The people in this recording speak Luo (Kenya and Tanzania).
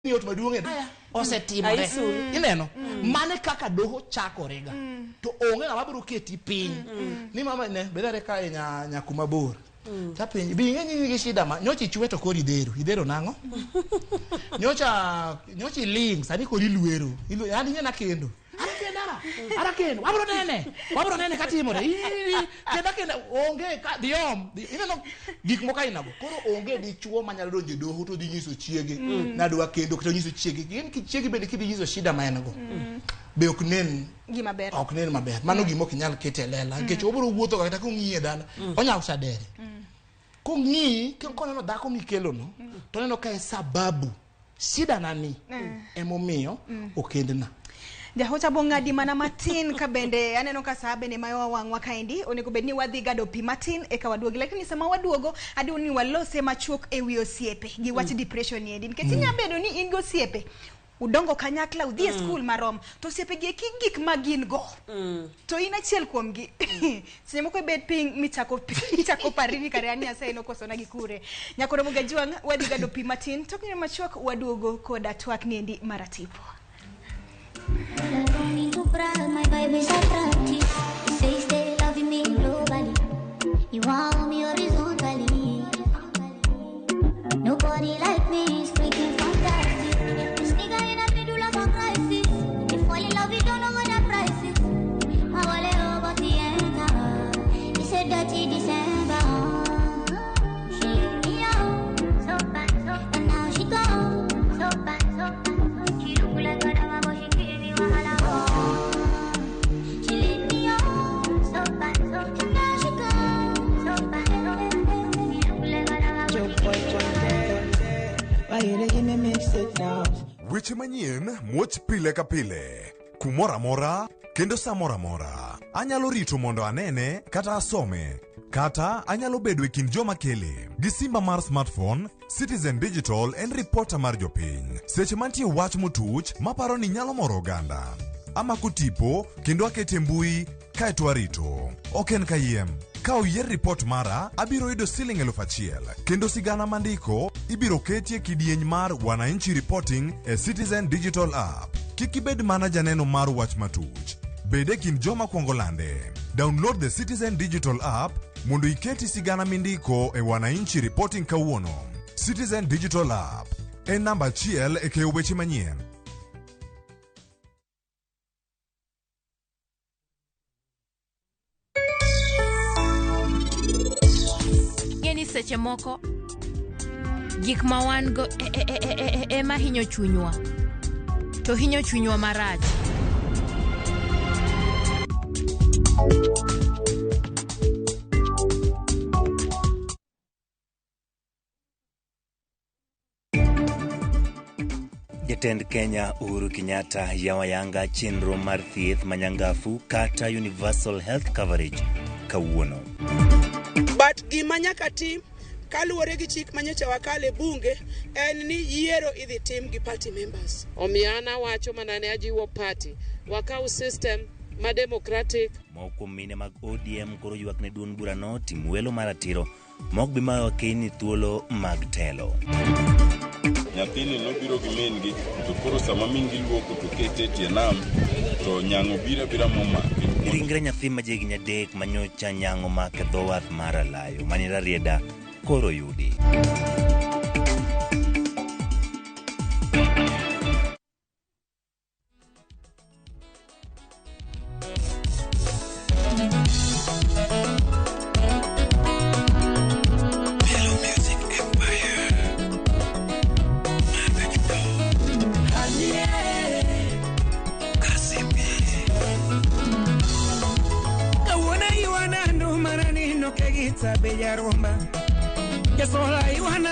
ni ot maduong' osetimore ineno mane kaka doho chakorega to onge ng'ama biro keti piny ni mama ne bedare ka nya kuma bor ta piny bi ng'eny gi shida ma nyochi chwe to kori idero nango nyochi ling sani kori luero yani nyana kendo ara kendo wabro nene katimore kenda onge ka diom ineno gik moka inago koro onge dichuo manyalo donjo doho to dinyiso chiege nadwa kendo to nyiso chiege gin chiege bende kidi nyiso shida ma en go be ok nen maber mano gimo ok nyal kete lela nikech obro wuotho kata kong'iye dala onyalo sadere kong'i koneno dhako mikelo no to neno ka sababu shida nani emomiyo okendna Jahocha bongadi mana matin ka bende aneno ka sabe ne mayo wangwa kaendi onego bedni wadhi gado pi matin eka waduogi lakini sama waduogo adi ni walose machuok e wi osiepe gi wach depression yendi nikech nya bedo ni in go osiepe udongo kanyakla udhi school marom to osiepe gi gik magin go to in achiel kuom gi senyemo ko bed ping michako parini kare ani ase no koso na gikure nyakoro mugajuang wadhi gado pi matin to kinyo machuok waduogo koda twak niendi maratipo. My vibe is attractive. You say stay loving me globally. You want me horizontally. Nobody like me is freaking fantastic. This nigga in a middle of a crisis. You fall in love, you don't know what the price is. I want it over the end. It's a dirty December. She leave me out, so bad, and now she gone, so bad, She look like a dama, but she give me wahala. Weche manyien muoch pile ka pile kumora mora kendo samora mora anyalo rito mondo anene kata asome kata anyalo bedo e kind joma kele gi simba mar smartphone Citizen Digital en reporter mar jopiny seche mantie wach mutuch maparo ni nyalo moro oganda ama kutipo kendo akete mbui kaeto arito oken kayiem ka oyier report mara abiro yudo siling 1,000 kendo sigana mandiko ibiro ketie kidieny mar wananchi reporting e Citizen Digital app kikibed mana janeno mar wach matuch bede kin joma kwongo lande download the Citizen Digital app mondo iketi sigana mindiko e wananchi reporting kawuono Citizen Digital app en namba 1 e keyo weche manyien. Seche moko gik ma wan go ema hinyo chunywa to hinyo chunywa marach Jatend Kenya Uhuru Kenyatta yawayanga chenro mar thieth manyangafu kata universal health coverage kawuono. But gimanyaka tim kaluwore gi chik manyocha wakale bunge en ni yiero idhi tim gi party members. Omiana wacho manane ajiwo party wakau system ma democratic. Moko mine mag ODM koro ywak ne duon burano tim welo maratiro mok bi mawa keni thuolo mag telo. Nyathini nobiro gi min gi to koro sama min gi luoko to kete tie nam to nyango bira moma. Ringre nyathi ma jegi nyadek manyocha nyango make dho wath mar alayo manira rieda koro yudi. Bella rumba, que sola y